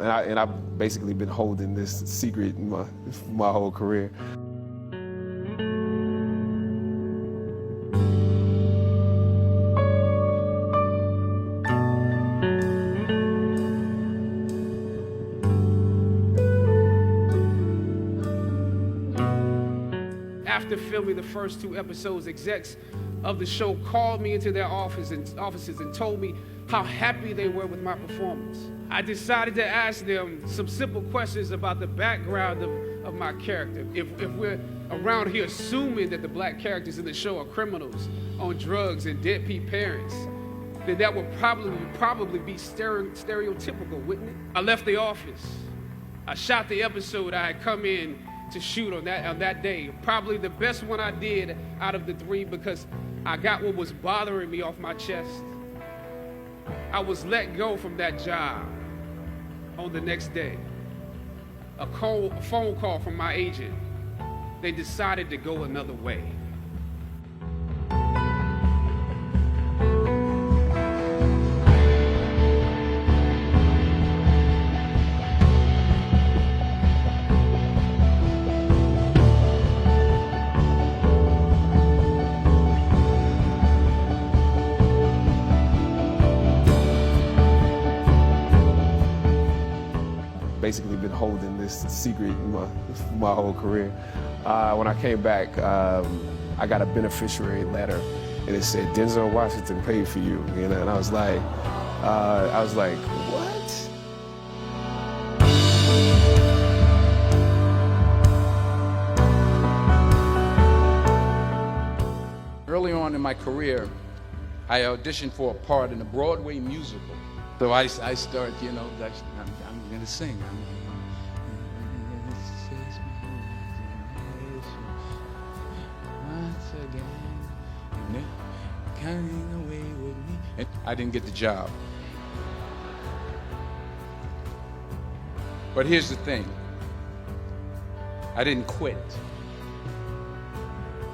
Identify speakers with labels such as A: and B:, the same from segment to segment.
A: and I've basically been holding this secret in my whole career.
B: After filming the first 2 episodes, execs of the show called me into their offices and told me how happy they were with my performance. I decided to ask them some simple questions about the background of my character. If we're around here assuming that the black characters in the show are criminals on drugs and deadbeat parents, then that would probably be stereotypical, wouldn't it? I left the office. I shot the episode I had come in to shoot on that day. Probably the best one I did out of the 3 because I got what was bothering me off my chest. I was let go from that job on the next day. A phone call from my agent. They decided to go another way.
A: Basically been holding this secret in my whole career. When I came back, I got a beneficiary letter, and it said Denzel Washington paid for you. You know, and I was like, what?
C: Early on in my career, I auditioned for a part in a Broadway musical. So I started, you know, I'm going to sing. Once again, coming away with me. And I didn't get the job. But here's the thing. I didn't quit.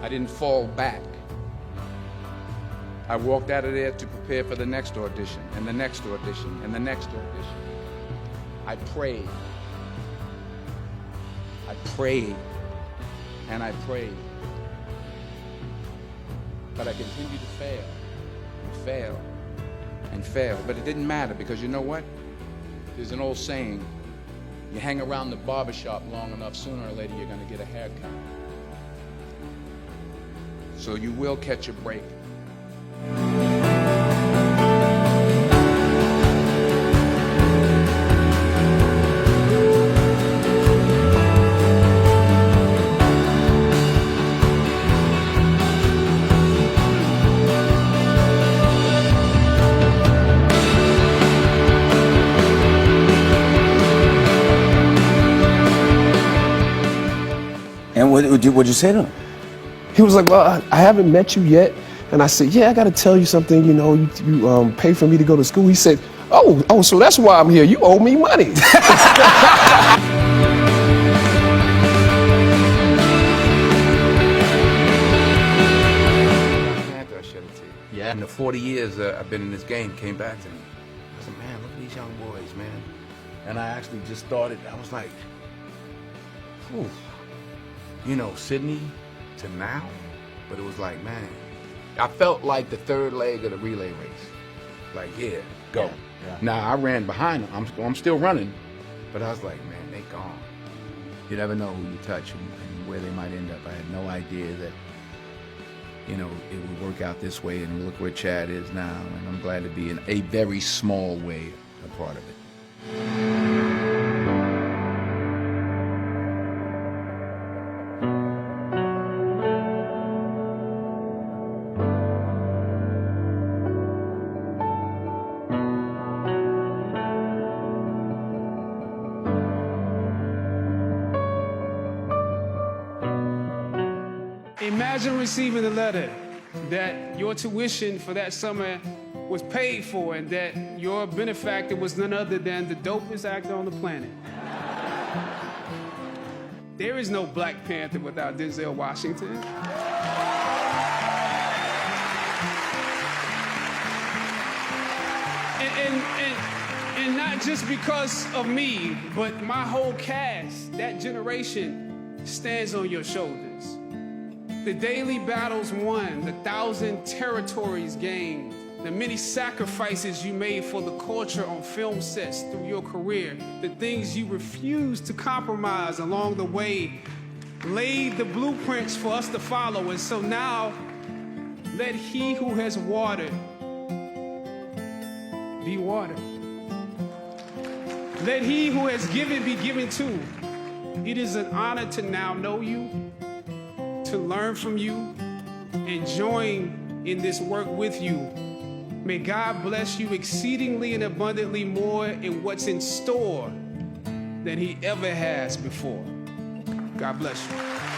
C: I didn't fall back. I walked out of there to prepare for the next audition, and the next audition, and the next audition. I prayed. I prayed, and I prayed. But I continued to fail, and fail, and fail. But it didn't matter, because you know what? There's an old saying, you hang around the barbershop long enough, sooner or later you're going to get a haircut. So you will catch a break.
D: And what'd you say to him?
A: He was like, well, I haven't met you yet. And I said, yeah, I got to tell you something. You know, you pay for me to go to school. He said, oh, so that's why I'm here. You owe me money.
C: Yeah. In the 40 years I've been in this game, came back to me. I said, man, look at these young boys, man. And I actually just started, I was like, whew. You know, Sydney to now. But it was like, man, I felt like the third leg of the relay race. Like, yeah, go. Yeah, yeah. Now, I ran behind them. I'm still running. But I was like, man, they gone. You never know who you touch and where they might end up. I had no idea that, you know, it would work out this way. And look where Chad is now. And I'm glad to be in a very small way a part of it.
B: Imagine receiving a letter that your tuition for that summer was paid for and that your benefactor was none other than the dopest actor on the planet. There is no Black Panther without Denzel Washington. And not just because of me, but my whole cast, that generation stands on your shoulders. The daily battles won, the 1,000 territories gained, the many sacrifices you made for the culture on film sets through your career, the things you refused to compromise along the way, laid the blueprints for us to follow. And so now, let he who has watered be watered. Let he who has given be given too. It is an honor to now know you, to learn from you, and join in this work with you. May God bless you exceedingly and abundantly more in what's in store than he ever has before. God bless you.